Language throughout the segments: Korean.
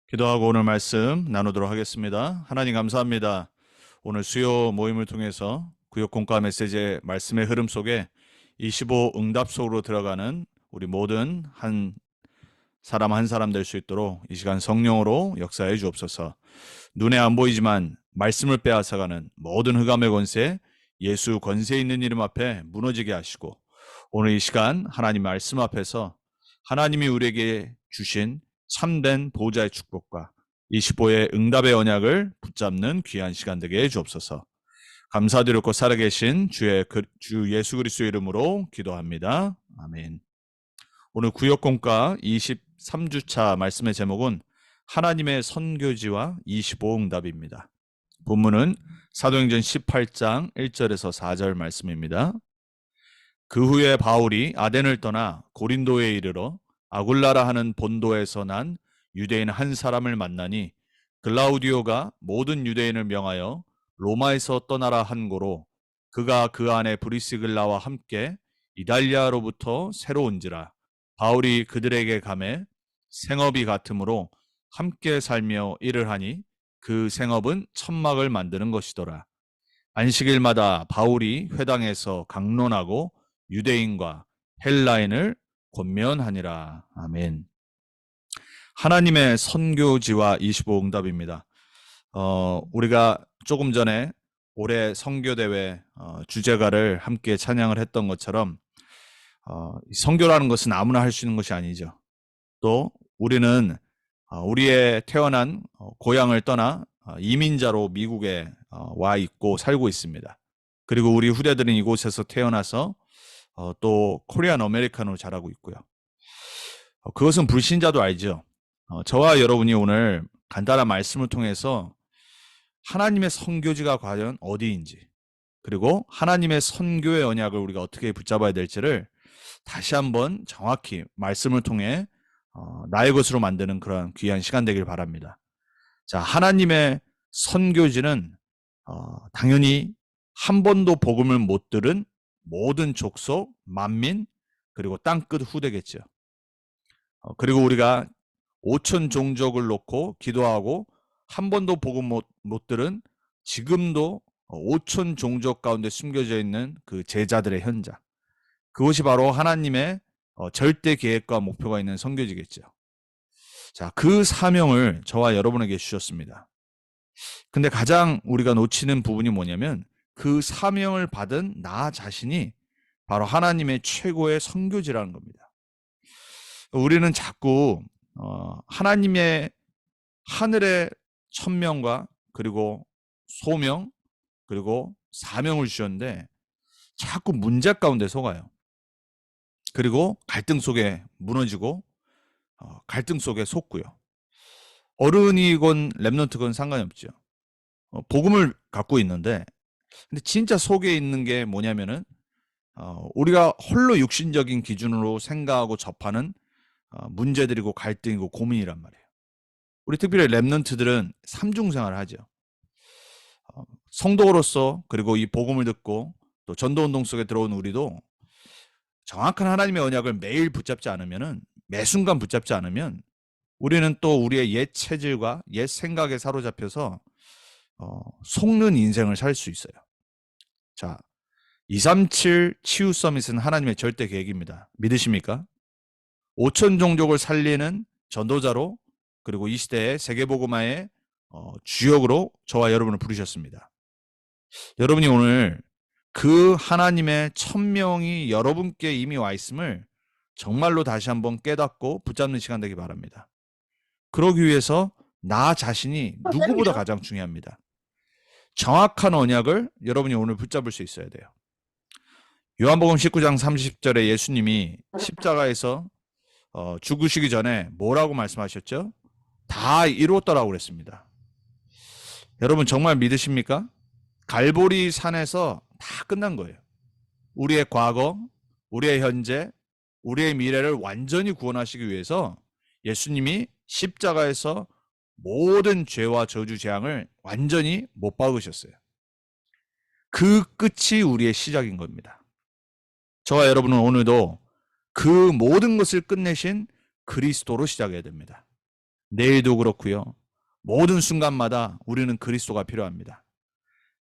기도하고 오늘 말씀 나누도록 하겠습니다. 하나님 감사합니다. 오늘 수요 모임을 통해서 구역 공과 메시지의 말씀의 흐름 속에 25 응답 속으로 들어가는 우리 모든 한 사람 한 사람 될 수 있도록 이 시간 성령으로 역사해 주옵소서. 눈에 안 보이지만 말씀을 빼앗아가는 모든 흑암의 권세, 예수 권세 있는 이름 앞에 무너지게 하시고, 오늘 이 시간 하나님 말씀 앞에서 하나님이 우리에게 주신 참된 보호자의 축복과 25의 응답의 언약을 붙잡는 귀한 시간 되게 해 주옵소서. 감사드렸고 살아계신 주 예수 그리스도의 이름으로 기도합니다. 아멘. 오늘 구역공과 23주차 말씀의 제목은 하나님의 선교지와 25 응답입니다. 본문은 사도행전 18장 1절에서 4절 말씀입니다. 그 후에 바울이 아덴을 떠나 고린도에 이르러 아굴라라 하는 본도에서 난 유대인 한 사람을 만나니, 글라우디오가 모든 유대인을 명하여 로마에서 떠나라 한 고로 그가 그 안에 브리스길라와 함께 이달리아로부터 새로 온지라. 바울이 그들에게 감해 생업이 같으므로 함께 살며 일을 하니 그 생업은 천막을 만드는 것이더라. 안식일마다 바울이 회당에서 강론하고 유대인과 헬라인을 권면하니라. 아멘. 하나님의 선교지와 25 응답입니다. 우리가 조금 전에 올해 선교대회 주제가를 함께 찬양을 했던 것처럼 선교라는 것은 아무나 할 수 있는 것이 아니죠. 또 우리는 우리의 태어난 고향을 떠나 이민자로 미국에 와 있고 살고 있습니다. 그리고 우리 후대들은 이곳에서 태어나서 또 코리안 아메리칸으로 자라고 있고요. 그것은 불신자도 알죠. 저와 여러분이 오늘 간단한 말씀을 통해서 하나님의 선교지가 과연 어디인지, 그리고 하나님의 선교의 언약을 우리가 어떻게 붙잡아야 될지를 다시 한번 정확히 말씀을 통해 나의 것으로 만드는 그런 귀한 시간 되길 바랍니다. 자, 하나님의 선교지는 당연히 한 번도 복음을 못 들은 모든 족속, 만민, 그리고 땅끝 후대겠죠. 그리고 우리가 5천 종족을 놓고 기도하고 한 번도 복음 못 들은, 지금도 5천 종족 가운데 숨겨져 있는 그 제자들의 현장, 그것이 바로 하나님의 절대 계획과 목표가 있는 선교지겠죠. 자, 그 사명을 저와 여러분에게 주셨습니다. 근데 가장 우리가 놓치는 부분이 뭐냐면, 그 사명을 받은 나 자신이 바로 하나님의 최고의 선교지라는 겁니다. 우리는 자꾸 하나님의 하늘의 천명과 그리고 소명 그리고 사명을 주셨는데 자꾸 문제 가운데 속아요. 그리고 갈등 속에 무너지고 갈등 속에 속고요. 어른이건 랩런트건 상관이 없죠. 복음을 갖고 있는데, 근데 진짜 속에 있는 게 뭐냐면은 우리가 홀로 육신적인 기준으로 생각하고 접하는 문제들이고 갈등이고 고민이란 말이에요. 우리 특별히 랩런트들은 삼중생활을 하죠. 성도로서, 그리고 이 복음을 듣고 또 전도운동 속에 들어온 우리도 정확한 하나님의 언약을 매일 붙잡지 않으면은, 매 순간 붙잡지 않으면 우리는 또 우리의 옛 체질과 옛 생각에 사로잡혀서 속는 인생을 살 수 있어요. 자, 237 치유 서밋은 하나님의 절대 계획입니다. 믿으십니까? 5천 종족을 살리는 전도자로, 그리고 이 시대의 세계복음화의 주역으로 저와 여러분을 부르셨습니다. 여러분이 오늘 그 하나님의 천명이 여러분께 이미 와 있음을 정말로 다시 한번 깨닫고 붙잡는 시간 되기 바랍니다. 그러기 위해서 나 자신이 누구보다 가장 중요합니다. 정확한 언약을 여러분이 오늘 붙잡을 수 있어야 돼요. 요한복음 19장 30절에 예수님이 십자가에서 죽으시기 전에 뭐라고 말씀하셨죠? 다 이루었다라고 그랬습니다. 여러분 정말 믿으십니까? 갈보리 산에서 다 끝난 거예요. 우리의 과거, 우리의 현재, 우리의 미래를 완전히 구원하시기 위해서 예수님이 십자가에서 모든 죄와 저주 재앙을 완전히 못 박으셨어요. 그 끝이 우리의 시작인 겁니다. 저와 여러분은 오늘도 그 모든 것을 끝내신 그리스도로 시작해야 됩니다. 내일도 그렇고요. 모든 순간마다 우리는 그리스도가 필요합니다.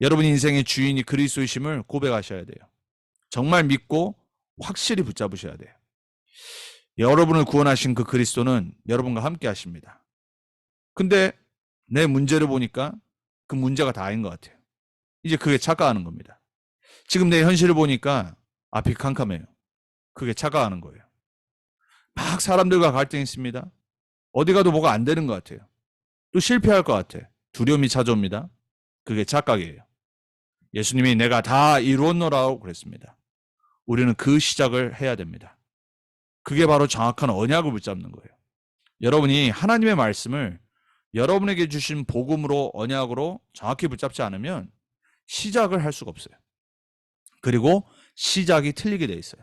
여러분 인생의 주인이 그리스도이심을 고백하셔야 돼요. 정말 믿고 확실히 붙잡으셔야 돼요. 여러분을 구원하신 그 그리스도는 여러분과 함께 하십니다. 근데 내 문제를 보니까 그 문제가 다인 것 같아요. 이제 그게 착각하는 겁니다. 지금 내 현실을 보니까 앞이 캄캄해요. 그게 착각하는 거예요. 막 사람들과 갈등이 있습니다. 어디 가도 뭐가 안 되는 것 같아요. 또 실패할 것 같아. 두려움이 찾아옵니다. 그게 착각이에요. 예수님이 내가 다 이루었노라고 그랬습니다. 우리는 그 시작을 해야 됩니다. 그게 바로 정확한 언약을 붙잡는 거예요. 여러분이 하나님의 말씀을 여러분에게 주신 복음으로 언약으로 정확히 붙잡지 않으면 시작을 할 수가 없어요. 그리고 시작이 틀리게 돼 있어요.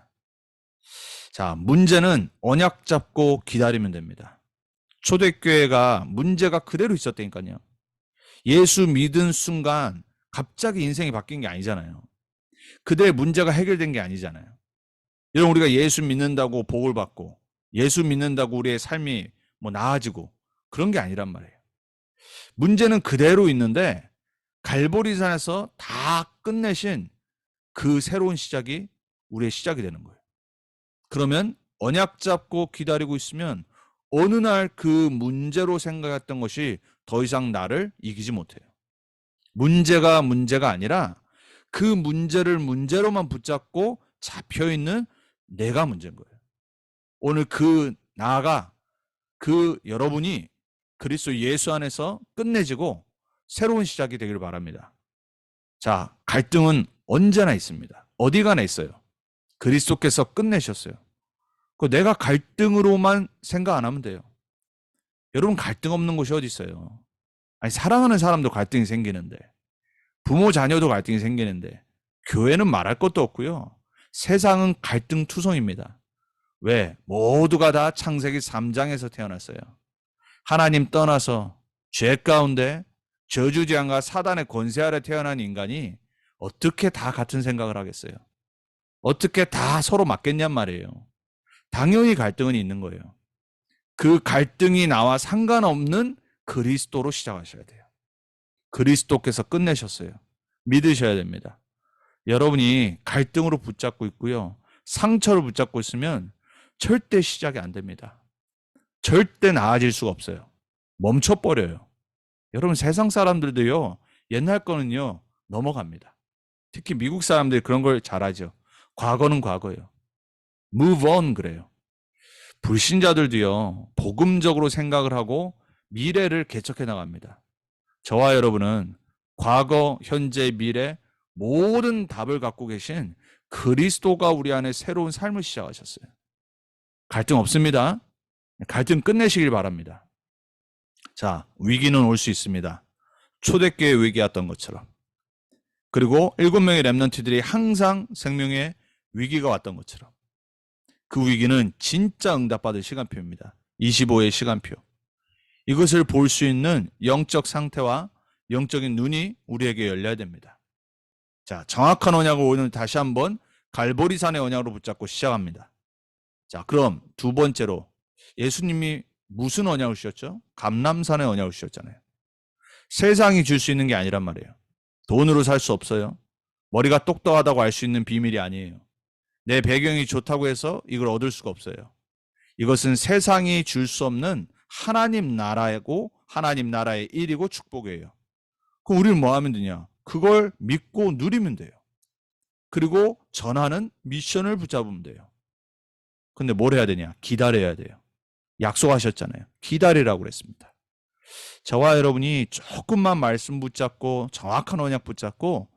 자, 문제는 언약 잡고 기다리면 됩니다. 초대교회가 문제가 그대로 있었다니까요. 예수 믿은 순간 갑자기 인생이 바뀐 게 아니잖아요. 그대의 문제가 해결된 게 아니잖아요. 여러분 우리가 예수 믿는다고 복을 받고 예수 믿는다고 우리의 삶이 뭐 나아지고 그런 게 아니란 말이에요. 문제는 그대로 있는데 갈보리산에서 다 끝내신 그 새로운 시작이 우리의 시작이 되는 거예요. 그러면 언약 잡고 기다리고 있으면 어느 날 그 문제로 생각했던 것이 더 이상 나를 이기지 못해요. 문제가 아니라 그 문제를 문제로만 붙잡고 잡혀있는 내가 문제인 거예요. 오늘 그 여러분이 그리스도 예수 안에서 끝내지고 새로운 시작이 되기를 바랍니다. 자, 갈등은 언제나 있습니다. 어디 가나 있어요. 그리스도께서 끝내셨어요. 내가 갈등으로만 생각 안 하면 돼요. 여러분 갈등 없는 곳이 어디 있어요? 아니 사랑하는 사람도 갈등이 생기는데 부모 자녀도 갈등이 생기는데 교회는 말할 것도 없고요. 세상은 갈등투성입니다. 왜? 모두가 다 창세기 3장에서 태어났어요. 하나님 떠나서 죄 가운데 저주재앙과 사단의 권세 아래 태어난 인간이 어떻게 다 같은 생각을 하겠어요? 어떻게 다 서로 맞겠냔 말이에요. 당연히 갈등은 있는 거예요. 그 갈등이 나와 상관없는 그리스도로 시작하셔야 돼요. 그리스도께서 끝내셨어요. 믿으셔야 됩니다. 여러분이 갈등으로 붙잡고 있고요. 상처를 붙잡고 있으면 절대 시작이 안 됩니다. 절대 나아질 수가 없어요. 멈춰버려요. 여러분 세상 사람들도요. 옛날 거는요. 넘어갑니다. 특히 미국 사람들이 그런 걸 잘하죠. 과거는 과거예요. move on 그래요. 불신자들도요. 복음적으로 생각을 하고 미래를 개척해 나갑니다. 저와 여러분은 과거, 현재, 미래 모든 답을 갖고 계신 그리스도가 우리 안에 새로운 삶을 시작하셨어요. 갈등 없습니다. 갈등 끝내시길 바랍니다. 자, 위기는 올 수 있습니다. 초대교회 위기였던 것처럼. 그리고 7명의 렘넌트들이 항상 생명의 위기가 왔던 것처럼. 그 위기는 진짜 응답받을 시간표입니다. 25의 시간표. 이것을 볼 수 있는 영적 상태와 영적인 눈이 우리에게 열려야 됩니다. 자, 정확한 언약을 오늘 다시 한번 갈보리산의 언약으로 붙잡고 시작합니다. 자, 그럼 두 번째로 예수님이 무슨 언약을 주셨죠? 감람산의 언약을 주셨잖아요. 세상이 줄 수 있는 게 아니란 말이에요. 돈으로 살 수 없어요. 머리가 똑똑하다고 알 수 있는 비밀이 아니에요. 내 배경이 좋다고 해서 이걸 얻을 수가 없어요. 이것은 세상이 줄 수 없는 하나님 나라이고 하나님 나라의 일이고 축복이에요. 그럼 우리는 뭐 하면 되냐? 그걸 믿고 누리면 돼요. 그리고 전하는 미션을 붙잡으면 돼요. 근데 뭘 해야 되냐? 기다려야 돼요. 약속하셨잖아요. 기다리라고 그랬습니다. 저와 여러분이 조금만 말씀 붙잡고 정확한 언약 붙잡고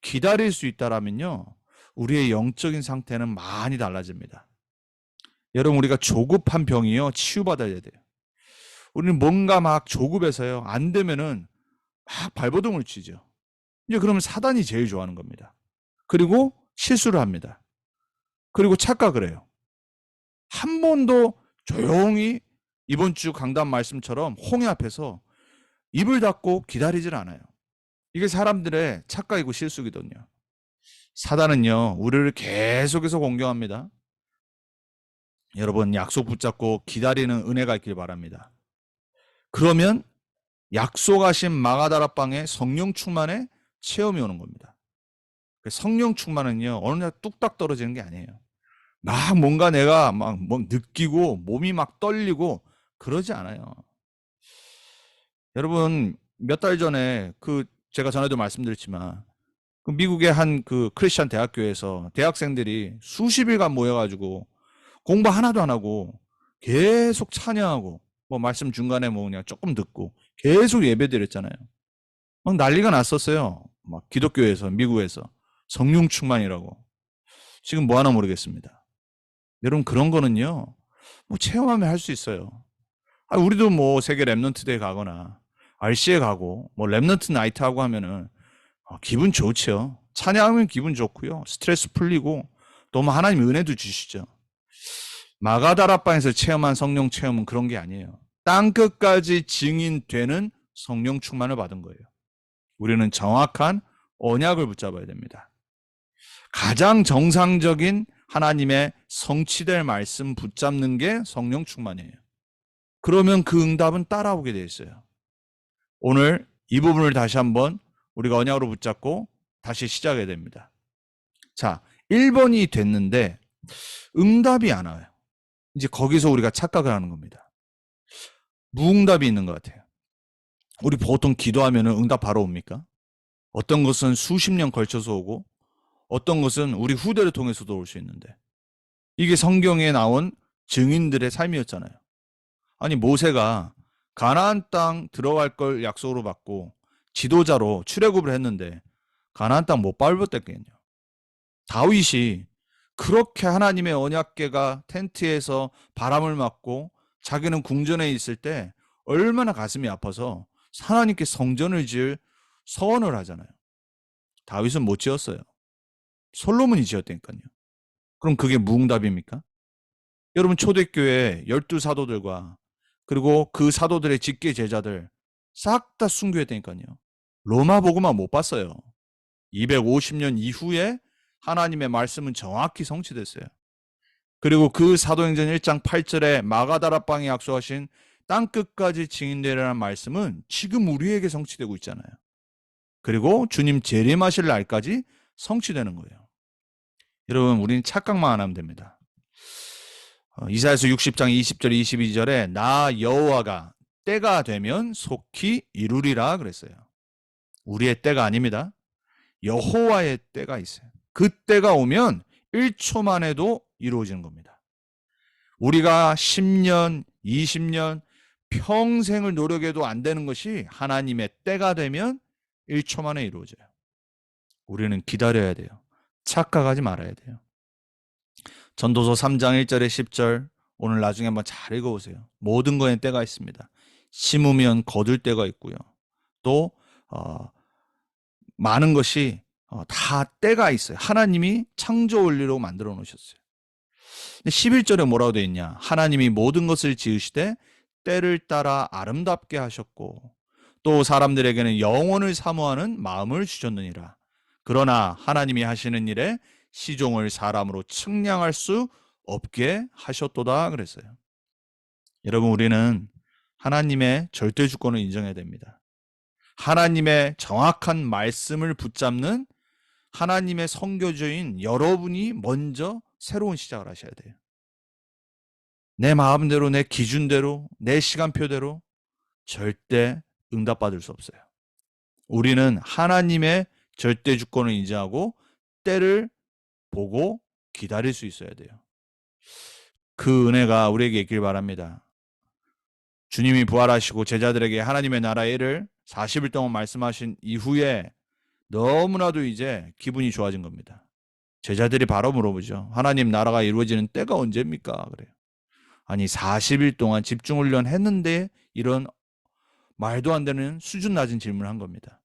기다릴 수 있다라면요. 우리의 영적인 상태는 많이 달라집니다. 여러분 우리가 조급한 병이요. 치유받아야 돼요. 우리는 뭔가 막 조급해서요. 안 되면은 막 발버둥을 치죠. 이제 그러면 사단이 제일 좋아하는 겁니다. 그리고 실수를 합니다. 그리고 착각을 해요. 한 번도 조용히 이번 주 강단 말씀처럼 홍해 앞에서 입을 닫고 기다리질 않아요. 이게 사람들의 착각이고 실수거든요. 사단은요, 우리를 계속해서 공격합니다. 여러분 약속 붙잡고 기다리는 은혜가 있길 바랍니다. 그러면 약속하신 마가다락방에 성령 충만의 체험이 오는 겁니다. 성령 충만은요, 어느 날 뚝딱 떨어지는 게 아니에요. 막 뭔가 내가 막 뭐 느끼고 몸이 막 떨리고 그러지 않아요. 여러분, 몇 달 전에 제가 전에도 말씀드렸지만 그 미국의 한 크리스천 대학교에서 대학생들이 수십 일간 모여가지고 공부 하나도 안 하고 계속 찬양하고 뭐 말씀 중간에 뭐 그냥 조금 듣고 계속 예배드렸잖아요. 막 난리가 났었어요. 막 기독교에서, 미국에서 성령 충만이라고. 지금 뭐 하나 모르겠습니다. 여러분, 그런 거는요, 뭐 체험하면 할 수 있어요. 우리도 뭐 세계 랩넌트 대회 가거나 RC에 가고 뭐 랩넌트 나이트 하고 하면은 기분 좋죠. 찬양하면 기분 좋고요. 스트레스 풀리고 또 뭐 하나님 은혜도 주시죠. 마가다락방에서 체험한 성령 체험은 그런 게 아니에요. 땅끝까지 증인되는 성령 충만을 받은 거예요. 우리는 정확한 언약을 붙잡아야 됩니다. 가장 정상적인 하나님의 성취될 말씀 붙잡는 게 성령 충만이에요. 그러면 그 응답은 따라오게 돼 있어요. 오늘 이 부분을 다시 한번 우리가 언약으로 붙잡고 다시 시작해야 됩니다. 자, 1번이 됐는데 응답이 안 와요. 이제 거기서 우리가 착각을 하는 겁니다. 무응답이 있는 것 같아요. 우리 보통 기도하면 응답 바로 옵니까? 어떤 것은 수십 년 걸쳐서 오고 어떤 것은 우리 후대를 통해서도 올 수 있는데 이게 성경에 나온 증인들의 삶이었잖아요. 아니, 모세가 가나안 땅 들어갈 걸 약속으로 받고 지도자로 출애굽을 했는데 가나안 땅 못 밟았댔겠냐. 다윗이 그렇게 하나님의 언약궤가 텐트에서 바람을 맞고 자기는 궁전에 있을 때 얼마나 가슴이 아파서 하나님께 성전을 지을 서원을 하잖아요. 다윗은 못 지었어요. 솔로몬이 지었다니까요. 그럼 그게 무응답입니까? 여러분, 초대교회 12사도들과 그리고 그 사도들의 직계 제자들 싹 다 순교했다니까요. 로마 복음만 못 봤어요. 250년 이후에 하나님의 말씀은 정확히 성취됐어요. 그리고 그 사도행전 1장 8절에 마가다락방에 약속하신 땅끝까지 증인되라는 말씀은 지금 우리에게 성취되고 있잖아요. 그리고 주님 재림하실 날까지 성취되는 거예요. 여러분, 우리는 착각만 안 하면 됩니다. 이사야서 60장 20절 22절에 나 여호와가 때가 되면 속히 이루리라 그랬어요. 우리의 때가 아닙니다. 여호와의 때가 있어요. 그 때가 오면 1초 만에도 이루어지는 겁니다. 우리가 10년, 20년, 평생을 노력해도 안 되는 것이 하나님의 때가 되면 1초 만에 이루어져요. 우리는 기다려야 돼요. 착각하지 말아야 돼요. 전도서 3장 1절에 10절 오늘 나중에 한번 잘 읽어보세요. 모든 거에 때가 있습니다. 심으면 거둘 때가 있고요. 또 많은 것이 다 때가 있어요. 하나님이 창조 원리로 만들어 놓으셨어요. 11절에 뭐라고 되어 있냐? 하나님이 모든 것을 지으시되 때를 따라 아름답게 하셨고 또 사람들에게는 영원을 사모하는 마음을 주셨느니라. 그러나 하나님이 하시는 일에 시종을 사람으로 측량할 수 없게 하셨도다 그랬어요. 여러분, 우리는 하나님의 절대 주권을 인정해야 됩니다. 하나님의 정확한 말씀을 붙잡는 하나님의 선교주인 여러분이 먼저 새로운 시작을 하셔야 돼요. 내 마음대로, 내 기준대로, 내 시간표대로 절대 응답받을 수 없어요. 우리는 하나님의 절대 주권을 인정하고 때를 보고 기다릴 수 있어야 돼요. 그 은혜가 우리에게 있길 바랍니다. 주님이 부활하시고 제자들에게 하나님의 나라의 일을 40일 동안 말씀하신 이후에 너무나도 이제 기분이 좋아진 겁니다. 제자들이 바로 물어보죠. 하나님 나라가 이루어지는 때가 언제입니까? 그래요. 아니, 40일 동안 집중훈련 했는데 이런 말도 안 되는 수준 낮은 질문을 한 겁니다.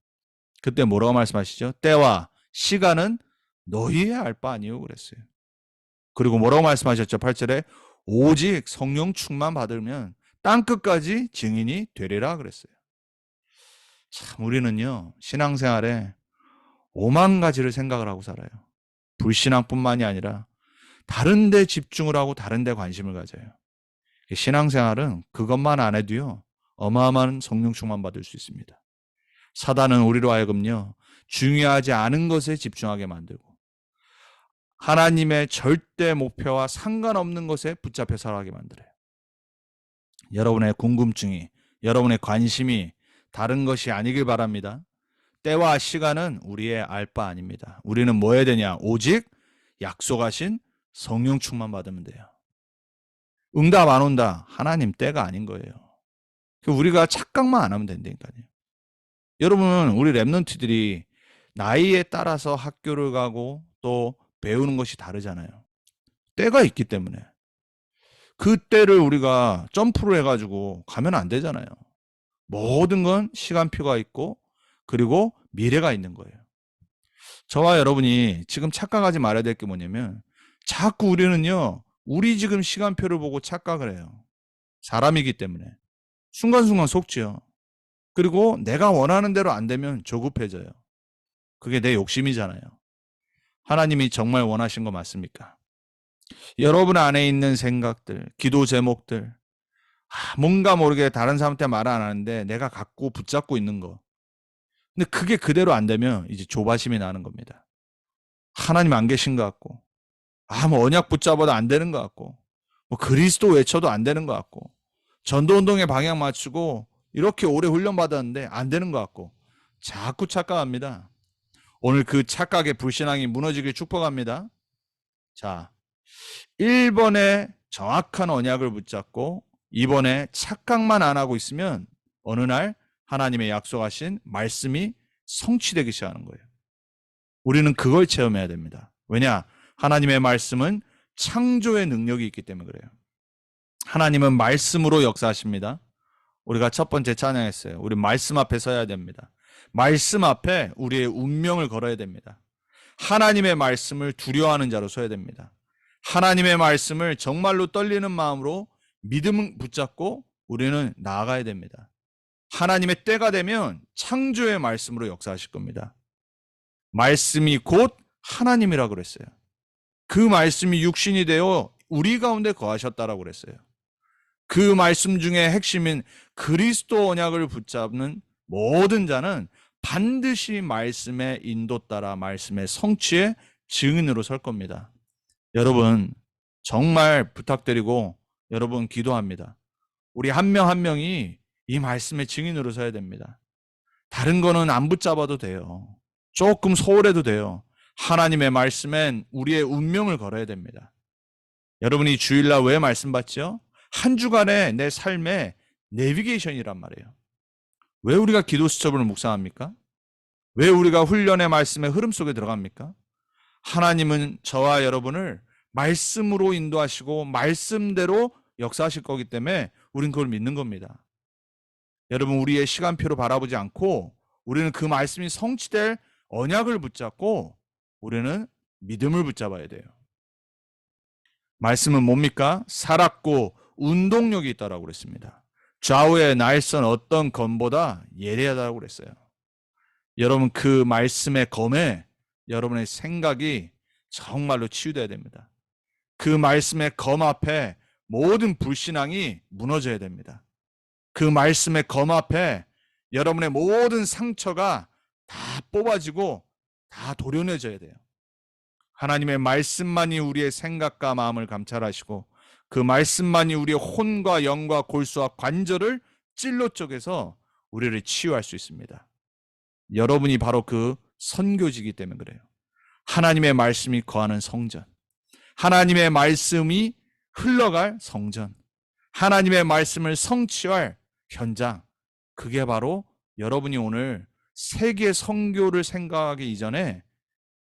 그때 뭐라고 말씀하시죠? 때와 시간은 너희의 알 바 아니오 그랬어요. 그리고 뭐라고 말씀하셨죠? 8절에 오직 성령 충만 받으면 땅끝까지 증인이 되리라 그랬어요. 참, 우리는요 신앙생활에 오만 가지를 생각을 하고 살아요. 불신앙뿐만이 아니라 다른 데 집중을 하고 다른 데 관심을 가져요. 신앙생활은 그것만 안 해도요 어마어마한 성령 충만 받을 수 있습니다. 사단은 우리로 하여금요, 중요하지 않은 것에 집중하게 만들고 하나님의 절대 목표와 상관없는 것에 붙잡혀 살아가게 만들어요. 여러분의 궁금증이, 여러분의 관심이 다른 것이 아니길 바랍니다. 때와 시간은 우리의 알 바 아닙니다. 우리는 뭐 해야 되냐? 오직 약속하신 성령 충만 받으면 돼요. 응답 안 온다. 하나님 때가 아닌 거예요. 우리가 착각만 안 하면 된다니까요. 여러분, 우리 랩런트들이 나이에 따라서 학교를 가고 또 배우는 것이 다르잖아요. 때가 있기 때문에. 그 때를 우리가 점프를 해가지고 가면 안 되잖아요. 모든 건 시간표가 있고 그리고 미래가 있는 거예요. 저와 여러분이 지금 착각하지 말아야 될 게 뭐냐면 자꾸 우리는요, 우리 지금 시간표를 보고 착각을 해요. 사람이기 때문에. 순간순간 속지요. 그리고 내가 원하는 대로 안 되면 조급해져요. 그게 내 욕심이잖아요. 하나님이 정말 원하신 거 맞습니까? 여러분 안에 있는 생각들, 기도 제목들, 뭔가 모르게 다른 사람한테 말 안 하는데 내가 갖고 붙잡고 있는 거. 근데 그게 그대로 안 되면 이제 조바심이 나는 겁니다. 하나님 안 계신 것 같고, 뭐 언약 붙잡아도 안 되는 것 같고, 뭐 그리스도 외쳐도 안 되는 것 같고, 전도운동에 방향 맞추고 이렇게 오래 훈련받았는데 안 되는 것 같고, 자꾸 착각합니다. 오늘 그 착각의 불신앙이 무너지길 축복합니다. 자, 1번에 정확한 언약을 붙잡고 2번에 착각만 안 하고 있으면 어느 날 하나님의 약속하신 말씀이 성취되기 시작하는 거예요. 우리는 그걸 체험해야 됩니다. 왜냐? 하나님의 말씀은 창조의 능력이 있기 때문에 그래요. 하나님은 말씀으로 역사하십니다. 우리가 첫 번째 찬양했어요. 우리 말씀 앞에 서야 됩니다. 말씀 앞에 우리의 운명을 걸어야 됩니다. 하나님의 말씀을 두려워하는 자로 서야 됩니다. 하나님의 말씀을 정말로 떨리는 마음으로 믿음을 붙잡고 우리는 나아가야 됩니다. 하나님의 때가 되면 창조의 말씀으로 역사하실 겁니다. 말씀이 곧 하나님이라고 그랬어요. 그 말씀이 육신이 되어 우리 가운데 거하셨다라고 그랬어요. 그 말씀 중에 핵심인 그리스도 언약을 붙잡는 모든 자는 반드시 말씀의 인도 따라 말씀의 성취의 증인으로 설 겁니다. 여러분, 정말 부탁드리고 여러분 기도합니다. 우리 한 명 한 명이 이 말씀의 증인으로 서야 됩니다. 다른 거는 안 붙잡아도 돼요. 조금 소홀해도 돼요. 하나님의 말씀엔 우리의 운명을 걸어야 됩니다. 여러분이 주일날 왜 말씀 받죠? 한 주간의 내 삶의 내비게이션이란 말이에요. 왜 우리가 기도 수첩을 묵상합니까? 왜 우리가 훈련의 말씀의 흐름 속에 들어갑니까? 하나님은 저와 여러분을 말씀으로 인도하시고 말씀대로 역사하실 거기 때문에 우리는 그걸 믿는 겁니다. 여러분, 우리의 시간표로 바라보지 않고 우리는 그 말씀이 성취될 언약을 붙잡고 우리는 믿음을 붙잡아야 돼요. 말씀은 뭡니까? 살았고 운동력이 있다라고 그랬습니다. 좌우의 날선 어떤 검보다 예리하다고 그랬어요. 여러분, 그 말씀의 검에 여러분의 생각이 정말로 치유돼야 됩니다. 그 말씀의 검 앞에 모든 불신앙이 무너져야 됩니다. 그 말씀의 검 앞에 여러분의 모든 상처가 다 뽑아지고 다 도려내져야 돼요. 하나님의 말씀만이 우리의 생각과 마음을 감찰하시고 그 말씀만이 우리의 혼과 영과 골수와 관절을 찔러 쪼개서 우리를 치유할 수 있습니다. 여러분이 바로 그 선교지이기 때문에 그래요. 하나님의 말씀이 거하는 성전, 하나님의 말씀이 흘러갈 성전, 하나님의 말씀을 성취할 현장, 그게 바로 여러분이 오늘 세계 선교를 생각하기 이전에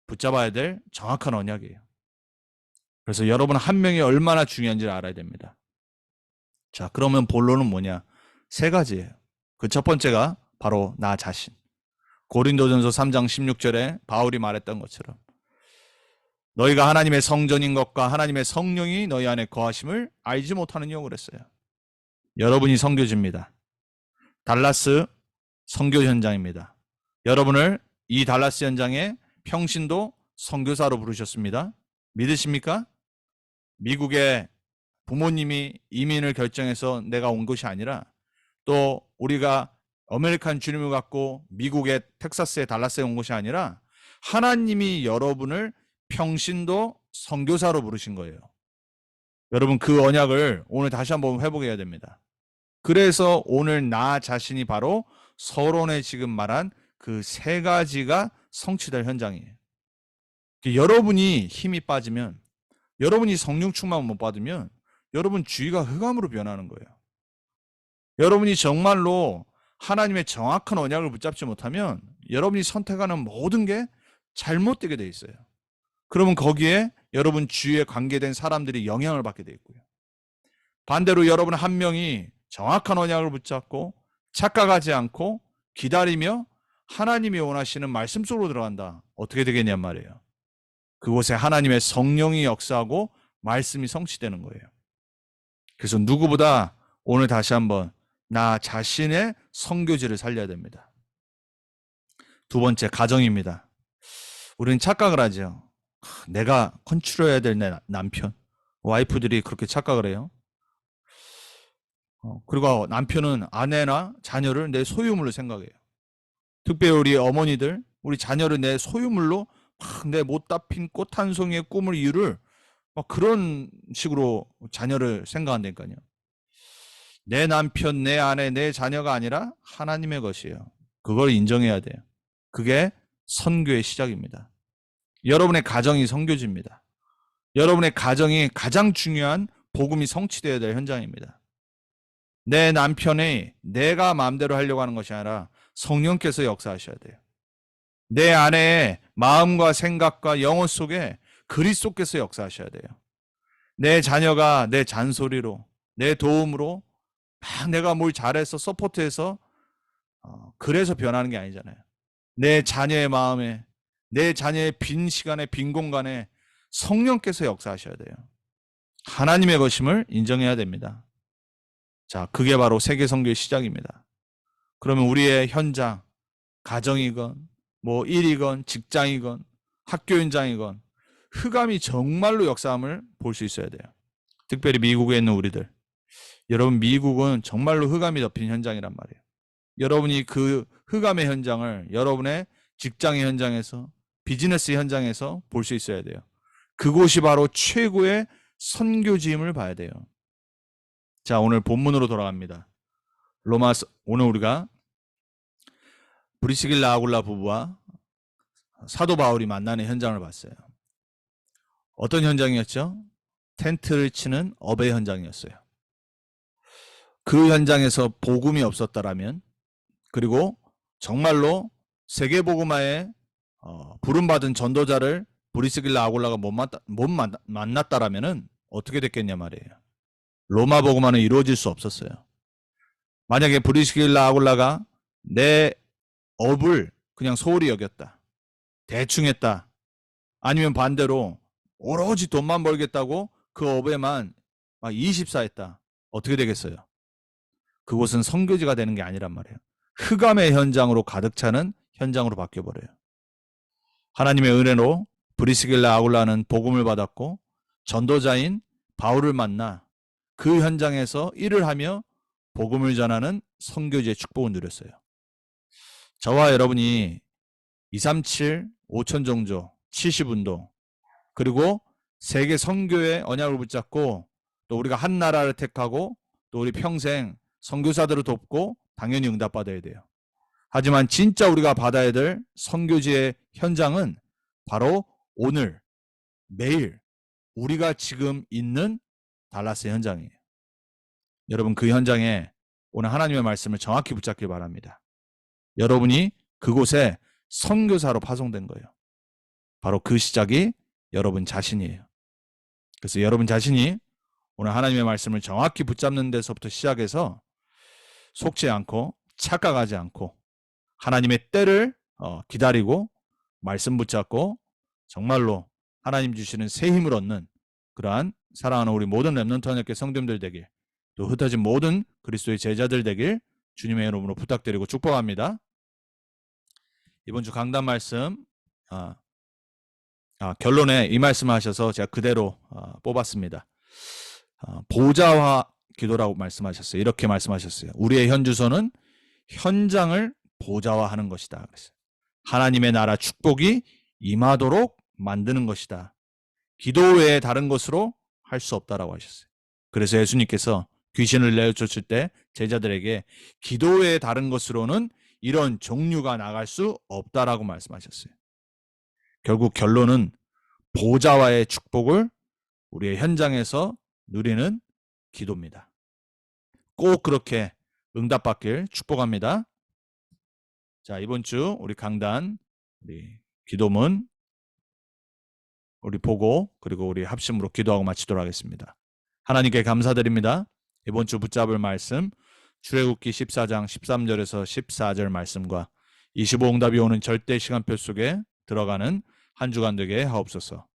붙잡아야 될 정확한 언약이에요. 그래서 여러분 한 명이 얼마나 중요한지를 알아야 됩니다. 자, 그러면 본론은 뭐냐? 세 가지예요. 그 첫 번째가 바로 나 자신. 고린도전서 3장 16절에 바울이 말했던 것처럼 너희가 하나님의 성전인 것과 하나님의 성령이 너희 안에 거하심을 알지 못하는 영을 했어요. 여러분이 선교지입니다. 달라스 선교 현장입니다. 여러분을 이 달라스 현장에 평신도 선교사로 부르셨습니다. 믿으십니까? 미국의 부모님이 이민을 결정해서 내가 온 것이 아니라 또 우리가 아메리칸 주님을 갖고 미국의 텍사스의 달라스에 온 것이 아니라 하나님이 여러분을 평신도 선교사로 부르신 거예요. 여러분 그 언약을 오늘 다시 한번 회복해야 됩니다. 그래서 오늘 나 자신이 바로 서론에 지금 말한 그 세 가지가 성취될 현장이에요. 여러분이 힘이 빠지면, 여러분이 성령 충만 못 받으면 여러분 주의가 흑암으로 변하는 거예요. 여러분이 정말로 하나님의 정확한 언약을 붙잡지 못하면 여러분이 선택하는 모든 게 잘못되게 돼 있어요. 그러면 거기에 여러분 주위에 관계된 사람들이 영향을 받게 돼 있고요. 반대로 여러분 한 명이 정확한 언약을 붙잡고 착각하지 않고 기다리며 하나님이 원하시는 말씀 속으로 들어간다. 어떻게 되겠냔 말이에요. 그곳에 하나님의 성령이 역사하고 말씀이 성취되는 거예요. 그래서 누구보다 오늘 다시 한번 나 자신의 선교지를 살려야 됩니다. 두 번째, 가정입니다. 우리는 착각을 하죠. 내가 컨트롤해야 될 내 남편, 와이프들이 그렇게 착각을 해요. 그리고 남편은 아내나 자녀를 내 소유물로 생각해요. 특별히 우리 어머니들, 우리 자녀를 내 소유물로 내 못다 핀 꽃 한 송이의 꿈을 이루를 그런 식으로 자녀를 생각한다니까요. 내 남편, 내 아내, 내 자녀가 아니라 하나님의 것이에요. 그걸 인정해야 돼요. 그게 선교의 시작입니다. 여러분의 가정이 선교지입니다. 여러분의 가정이 가장 중요한 복음이 성취되어야 될 현장입니다. 내 남편이 내가 마음대로 하려고 하는 것이 아니라 성령께서 역사하셔야 돼요. 내 아내의 마음과 생각과 영혼 속에 그리스도께서 역사하셔야 돼요. 내 자녀가 내 잔소리로, 내 도움으로 막 내가 뭘 잘해서 서포트해서 그래서 변하는 게 아니잖아요. 내 자녀의 마음에, 내 자녀의 빈 시간에, 빈 공간에 성령께서 역사하셔야 돼요. 하나님의 것임을 인정해야 됩니다. 자, 그게 바로 세계 선교의 시작입니다. 그러면 우리의 현장, 가정이건 뭐 일이건 직장이건 학교 현장이건 흑암이 정말로 역사함을 볼 수 있어야 돼요. 특별히 미국에 있는 우리들. 여러분 미국은 정말로 흑암이 덮인 현장이란 말이에요. 여러분이 그 흑암의 현장을 여러분의 직장의 현장에서, 비즈니스 현장에서 볼 수 있어야 돼요. 그곳이 바로 최고의 선교지임을 봐야 돼요. 자, 오늘 본문으로 돌아갑니다. 오늘 우리가 브리스길라 아굴라 부부와 사도 바울이 만나는 현장을 봤어요. 어떤 현장이었죠? 텐트를 치는 업의 현장이었어요. 그 현장에서 복음이 없었다라면, 그리고 정말로 세계복음화에 부름받은 전도자를 브리스길라 아굴라가 못 만났다라면 어떻게 됐겠냐 말이에요. 로마 복음화는 이루어질 수 없었어요. 만약에 브리스길라 아굴라가 내 업을 그냥 소홀히 여겼다, 대충 했다, 아니면 반대로 오로지 돈만 벌겠다고 그 업에만 24했다. 어떻게 되겠어요? 그곳은 선교지가 되는 게 아니란 말이에요. 흑암의 현장으로 가득 차는 현장으로 바뀌어버려요. 하나님의 은혜로 브리스길라 아굴라는 복음을 받았고 전도자인 바울을 만나 그 현장에서 일을 하며 복음을 전하는 선교지의 축복을 누렸어요. 저와 여러분이 237, 5천 종조, 70운동, 그리고 세계 선교의 언약을 붙잡고 또 우리가 한 나라를 택하고 또 우리 평생 선교사들을 돕고 당연히 응답받아야 돼요. 하지만 진짜 우리가 받아야 될 선교지의 현장은 바로 오늘, 매일 우리가 지금 있는 달라스 현장이에요. 여러분 그 현장에 오늘 하나님의 말씀을 정확히 붙잡길 바랍니다. 여러분이 그곳에 선교사로 파송된 거예요. 바로 그 시작이 여러분 자신이에요. 그래서 여러분 자신이 오늘 하나님의 말씀을 정확히 붙잡는 데서부터 시작해서 속지 않고 착각하지 않고 하나님의 때를 기다리고 말씀 붙잡고 정말로 하나님 주시는 새 힘을 얻는 그러한 사랑하는 우리 모든 렘넌트 하나님께 성도님들 되길, 또 흩어진 모든 그리스도의 제자들 되길 주님의 이름으로 부탁드리고 축복합니다. 이번 주 강단 말씀 결론에 이 말씀을 하셔서 제가 그대로 뽑았습니다. 보좌와 기도라고 말씀하셨어요. 이렇게 말씀하셨어요. 우리의 현주소는 현장을 보좌화하는 것이다. 그랬어요. 하나님의 나라 축복이 임하도록 만드는 것이다. 기도 외에 다른 것으로 할 수 없다라고 하셨어요. 그래서 예수님께서 귀신을 내쫓을 때 제자들에게 기도 외에 다른 것으로는 이런 종류가 나갈 수 없다라고 말씀하셨어요. 결국 결론은 보좌와의 축복을 우리의 현장에서 누리는 기도입니다. 꼭 그렇게 응답받길 축복합니다. 자, 이번 주 우리 강단, 우리 기도문 우리 보고 그리고 우리 합심으로 기도하고 마치도록 하겠습니다. 하나님께 감사드립니다. 이번 주 붙잡을 말씀 출애굽기 14장 13절에서 14절 말씀과 25응답이 오는 절대 시간표 속에 들어가는 한 주간 되게 하옵소서.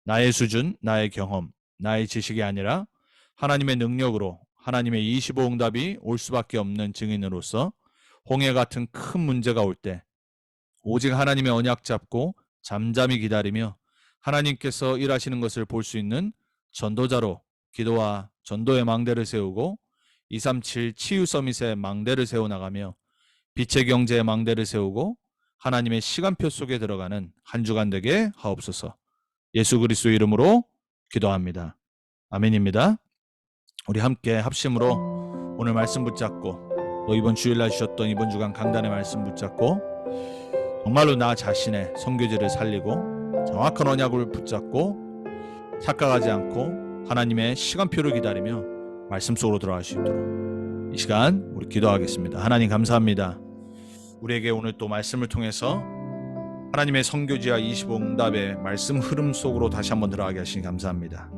나의 수준, 나의 경험, 나의 지식이 아니라 하나님의 능력으로 하나님의 25응답이 올 수밖에 없는 증인으로서 홍해 같은 큰 문제가 올 때 오직 하나님의 언약 잡고 잠잠히 기다리며 하나님께서 일하시는 것을 볼 수 있는 전도자로 기도와 전도의 망대를 세우고 237 치유 서밋의 망대를 세워나가며 빛의 경제의 망대를 세우고 하나님의 시간표 속에 들어가는 한 주간 되게 하옵소서. 예수 그리스도 이름으로 기도합니다. 아멘입니다. 우리 함께 합심으로 오늘 말씀 붙잡고 또 이번 주일날 주셨던 이번 주간 강단의 말씀 붙잡고 정말로 나 자신의 선교지를 살리고 정확한 언약을 붙잡고 착각하지 않고 하나님의 시간표를 기다리며 말씀 속으로 들어갈 수 있도록 이 시간 우리 기도하겠습니다. 하나님 감사합니다. 우리에게 오늘 또 말씀을 통해서 하나님의 선교지와 25응답의 말씀 흐름 속으로 다시 한번 들어가게 하시니 감사합니다.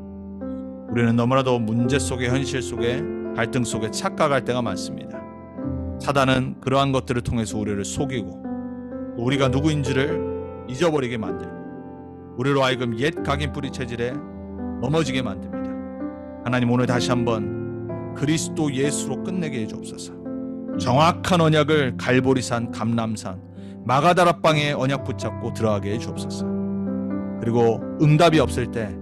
우리는 너무나도 문제 속에 현실 속에 갈등 속에 착각할 때가 많습니다. 사단은 그러한 것들을 통해서 우리를 속이고 우리가 누구인지를 잊어버리게 만들고 우리로 하여금 옛 각인 뿌리 체질에 넘어지게 만듭니다. 하나님 오늘 다시 한번 그리스도 예수로 끝내게 해주옵소서. 정확한 언약을 갈보리산, 감람산, 마가다락방에 언약 붙잡고 들어가게 해주옵소서. 그리고 응답이 없을 때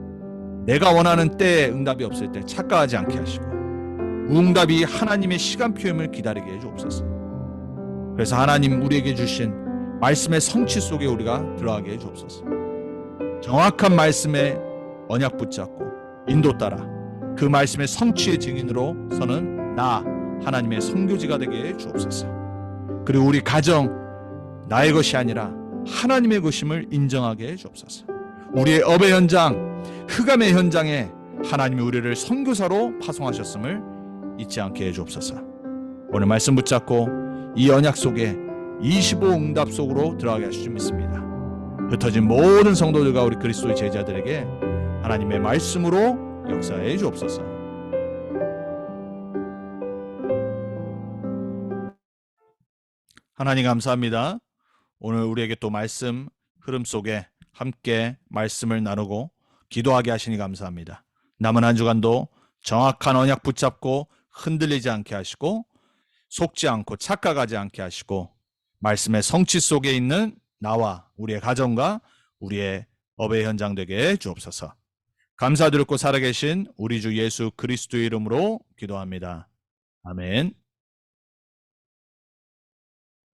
내가 원하는 때에 응답이 없을 때 착각하지 않게 하시고 무응답이 하나님의 시간표임을 기다리게 해주옵소서. 그래서 하나님 우리에게 주신 말씀의 성취 속에 우리가 들어가게 해주옵소서. 정확한 말씀의 언약 붙잡고 인도 따라 그 말씀의 성취의 증인으로 서는 나 하나님의 선교지가 되게 해주옵소서. 그리고 우리 가정 나의 것이 아니라 하나님의 것임을 인정하게 해주옵소서. 우리의 업의 현장, 흑암의 현장에 하나님이 우리를 선교사로 파송하셨음을 잊지 않게 해주옵소서. 오늘 말씀 붙잡고 이 언약 속에 25응답 속으로 들어가게 하실 줄 믿습니다. 흩어진 모든 성도들과 우리 그리스도의 제자들에게 하나님의 말씀으로 역사해 주옵소서. 하나님 감사합니다. 오늘 우리에게 또 말씀 흐름 속에 함께 말씀을 나누고 기도하게 하시니 감사합니다. 남은 한 주간도 정확한 언약 붙잡고 흔들리지 않게 하시고 속지 않고 착각하지 않게 하시고 말씀의 성취 속에 있는 나와 우리의 가정과 우리의 업의 현장 되게 주옵소서. 감사드렸고 살아계신 우리 주 예수 그리스도의 이름으로 기도합니다. 아멘.